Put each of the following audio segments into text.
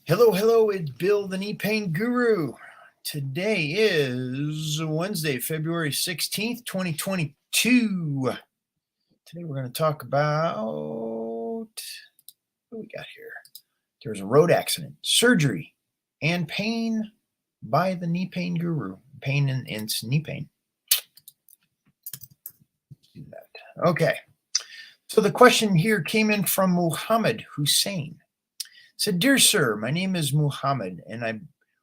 Hello, hello, it's Bill, the knee pain guru. Today is Wednesday, February 16th, 2022. Today we're going to talk about what do we got here? There's a road accident, surgery, and pain by the knee pain guru. Pain and knee pain. Let's do that. Okay. So the question here came in from Muhammad Hussain. Said, "Dear sir, my name is Muhammad and I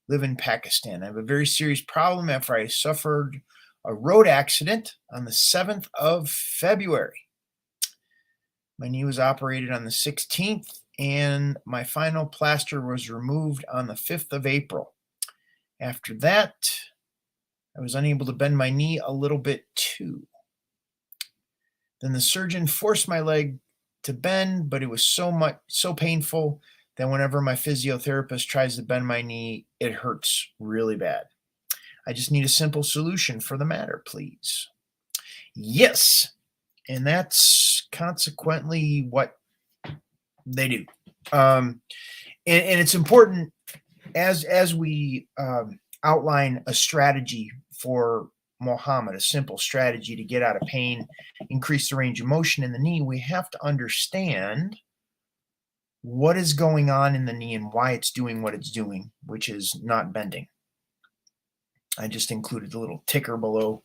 live in Pakistan. I have a very serious problem after I suffered a road accident on the 7th of February. My knee was operated on the 16th and my final plaster was removed on the 5th of April. After that, I was unable to bend my knee a little bit too. Then the surgeon forced my leg to bend, but it was so painful that whenever my physiotherapist tries to bend my knee, it hurts really bad. I just need a simple solution for the matter, please." Yes, and that's consequently what they do. And it's important as we outline a strategy for Muhammad, a simple strategy to get out of pain, increase the range of motion in the knee, we have to understand what is going on in the knee and why it's doing what it's doing, which is not bending. I just included the little ticker below.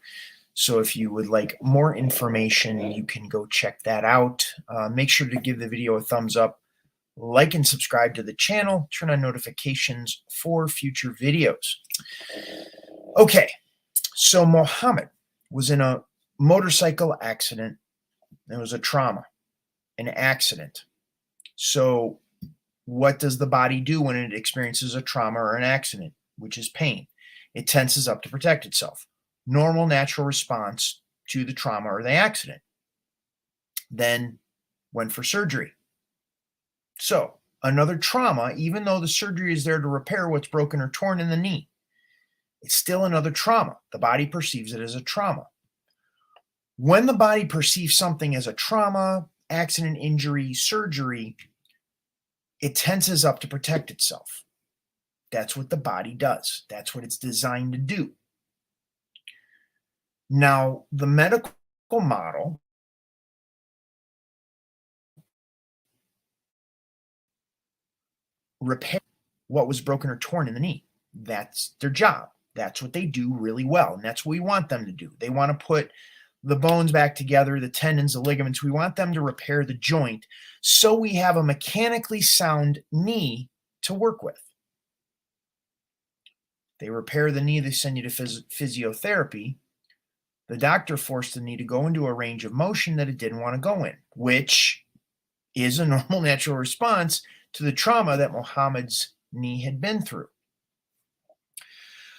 So if you would like more information, you can go check that out. Make sure to give the video a thumbs up, like and subscribe to the channel, turn on notifications for future videos. Okay, so Muhammad was in a motorcycle accident. It was a trauma, an accident. So what does the body do when it experiences a trauma or an accident, which is pain? It tenses up to protect itself. Normal, natural response to the trauma or the accident. Then went for surgery. So another trauma, even though the surgery is there to repair what's broken or torn in the knee, it's still another trauma. The body perceives it as a trauma. When the body perceives something as a trauma, accident, injury, surgery, it tenses up to protect itself. That's what the body does. That's what it's designed to do. Now, the medical model repair what was broken or torn in the knee. That's their job. That's what they do really well, and that's what we want them to do. They want to put the bones back together, the tendons, the ligaments. We want them to repair the joint so we have a mechanically sound knee to work with. They repair the knee, they send you to physiotherapy. The doctor forced the knee to go into a range of motion that it didn't want to go in, which is a normal, natural response to the trauma that Muhammad's knee had been through.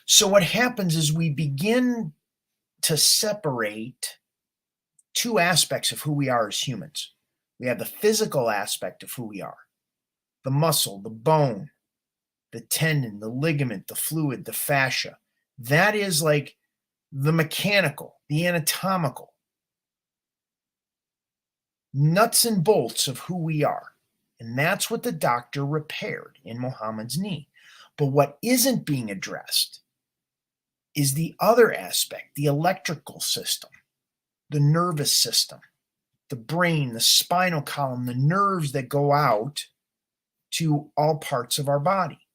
So what happens is we begin to separate two aspects of who we are as humans. We have the physical aspect of who we are, the muscle, the bone, the tendon, the ligament, the fluid, the fascia. That is like the mechanical, the anatomical, nuts and bolts of who we are. And that's what the doctor repaired in Muhammad's knee. But what isn't being addressed is the other aspect, the electrical system, the nervous system, the brain, the spinal column, the nerves that go out to all parts of our body.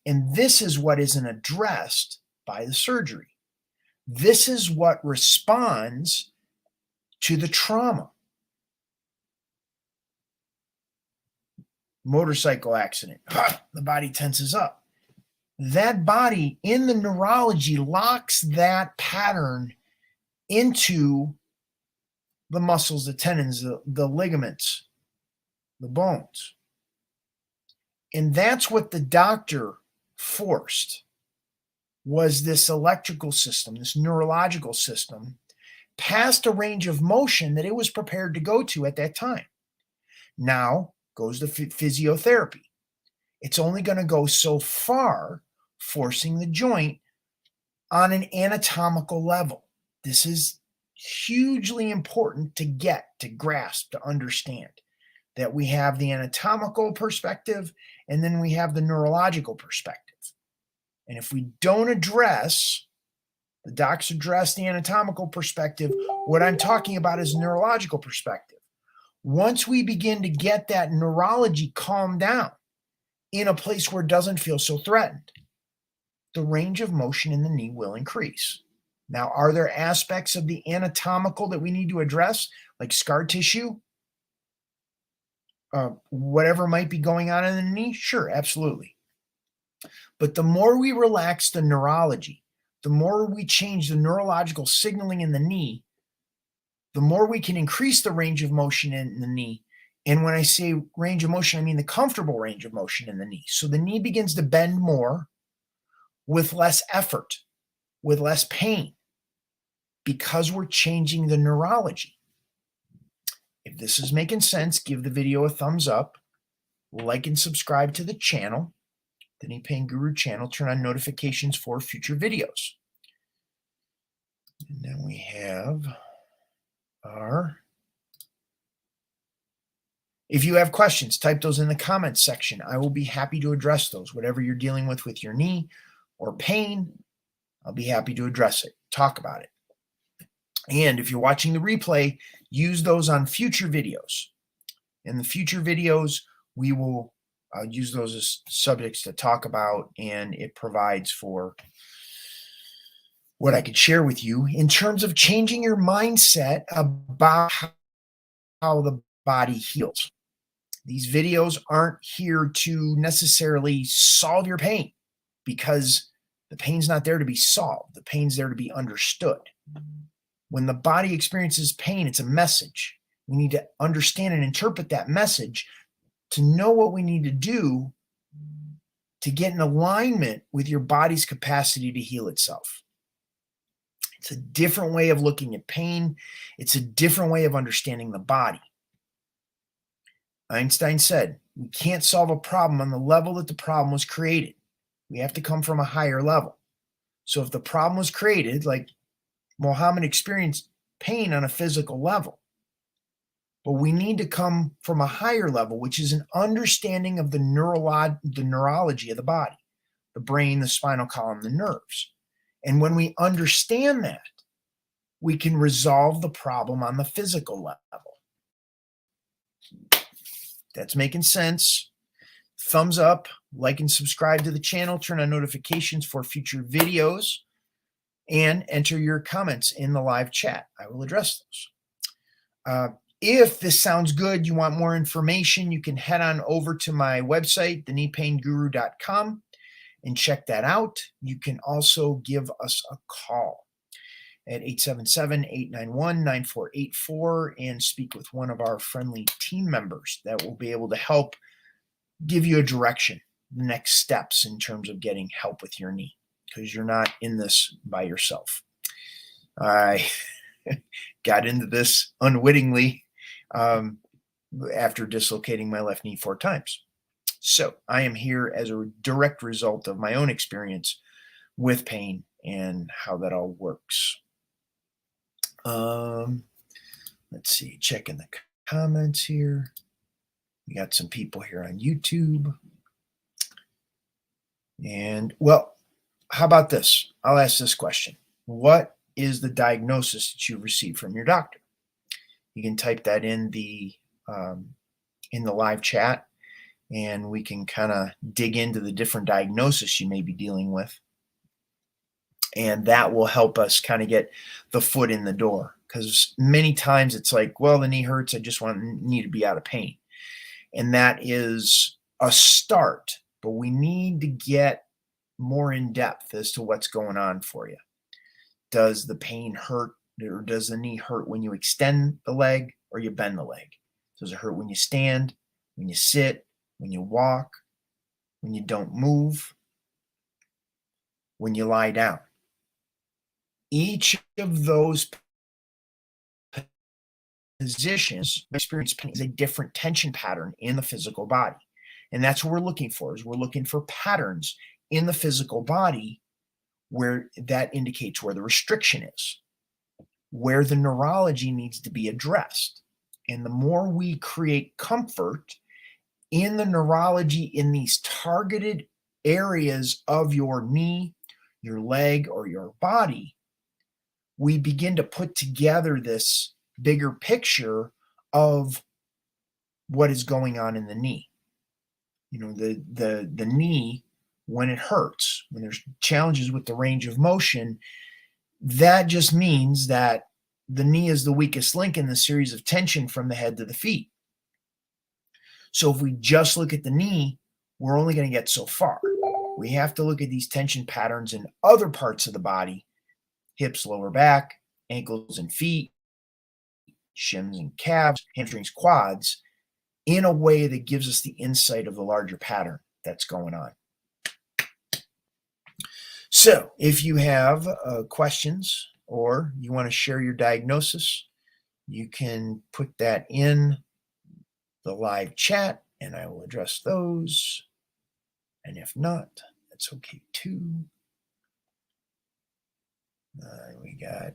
And this is what isn't addressed by the surgery. This is what responds to the trauma. Motorcycle accident, the body tenses up. That body in the neurology locks that pattern into the muscles, the tendons, the ligaments, the bones. And that's what the doctor forced, was this electrical system, this neurological system, past a range of motion that it was prepared to go to at that time. Now goes the physiotherapy. It's only going to go so far, forcing the joint on an anatomical level. This is hugely important to get, to grasp, to understand. that we have the anatomical perspective and then we have the neurological perspective. And if we don't address, the docs address the anatomical perspective, what I'm talking about is neurological perspective. Once we begin to get that neurology calmed down in a place where it doesn't feel so threatened, the range of motion in the knee will increase. Now, are there aspects of the anatomical that we need to address, like scar tissue, whatever might be going on in the knee? Sure, absolutely. But the more we relax the neurology, the more we change the neurological signaling in the knee, the more we can increase the range of motion in the knee. And when I say range of motion, I mean the comfortable range of motion in the knee. So the knee begins to bend more with less effort, with less pain, because we're changing the neurology. If this is making sense, give the video a thumbs up, like and subscribe to the channel, the Knee Pain Guru channel, turn on notifications for future videos. And then we have if you have questions, type those in the comments section. I will be happy to address those. Whatever you're dealing with your knee or pain, I'll be happy to address it, talk about it. And if you're watching the replay, use those on future videos. In the future videos, we will use those as subjects to talk about, and it provides for what I could share with you in terms of changing your mindset about how the body heals. These videos aren't here to necessarily solve your pain, because the pain's not there to be solved. The pain's there to be understood. When the body experiences pain, it's a message. We need to understand and interpret that message to know what we need to do to get in alignment with your body's capacity to heal itself. It's a different way of looking at pain. It's a different way of understanding the body. Einstein said, we can't solve a problem on the level that the problem was created. We have to come from a higher level. So if the problem was created, like Muhammad experienced pain on a physical level, but we need to come from a higher level, which is an understanding of the neurology of the body, the brain, the spinal column, the nerves. And when we understand that, we can resolve the problem on the physical level. That's making sense. Thumbs up, like and subscribe to the channel, turn on notifications for future videos, and enter your comments in the live chat. I will address those. If this sounds good, you want more information, you can head on over to my website, thekneepainguru.com, and check that out. You can also give us a call at 877-891-9484 and speak with one of our friendly team members that will be able to help give you a direction, the next steps in terms of getting help with your knee, because you're not in this by yourself. I got into this unwittingly after dislocating my left knee 4 times. So I am here as a direct result of my own experience with pain and how that all works. Let's see, checking the comments here. We got some people here on YouTube. And, well, how about this? I'll ask this question. What is the diagnosis that you received from your doctor? You can type that in the live chat, and we can kind of dig into the different diagnoses you may be dealing with. And that will help us kind of get the foot in the door, because many times it's like, well, the knee hurts, I just want the knee to be out of pain. And that is a start, but we need to get more in depth as to what's going on for you. Does the pain hurt, or does the knee hurt when you extend the leg or you bend the leg? Does it hurt when you stand, when you sit, when you walk, when you don't move, when you lie down? Each of those positions experience pain is a different tension pattern in the physical body. And that's what we're looking for, is we're looking for patterns in the physical body where that indicates where the restriction is, where the neurology needs to be addressed. And the more we create comfort in the neurology in these targeted areas of your knee, your leg, or your body, we begin to put together this bigger picture of what is going on in the knee. You know, the knee, when it hurts, when there's challenges with the range of motion, that just means that the knee is the weakest link in the series of tension from the head to the feet. So if we just look at the knee, we're only going to get so far. We have to look at these tension patterns in other parts of the body: hips, lower back, ankles and feet, shins and calves, hamstrings, quads, in a way that gives us the insight of the larger pattern that's going on. So if you have questions or you want to share your diagnosis, you can put that in the live chat and I will address those. And if not, that's okay too. We got,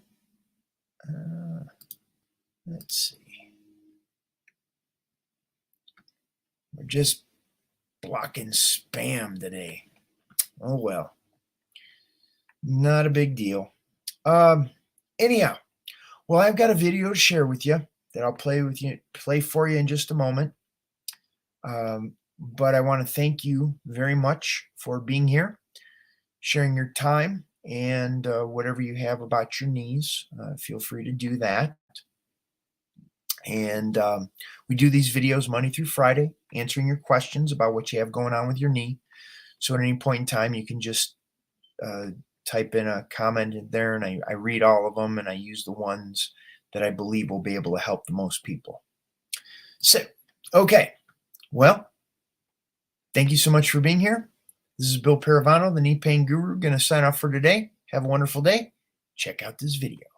let's see. We're just blocking spam today. Oh, well. Not a big deal. Anyhow, well, I've got a video to share with you that I'll play for you in just a moment. But I want to thank you very much for being here, sharing your time, and whatever you have about your knees, feel free to do that. And we do these videos Monday through Friday, answering your questions about what you have going on with your knee. So at any point in time, you can just type in a comment in there, and I read all of them, and I use the ones that I believe will be able to help the most people. So, okay. Well, thank you so much for being here. This is Bill Paravano, the Knee Pain Guru, going to sign off for today. Have a wonderful day. Check out this video.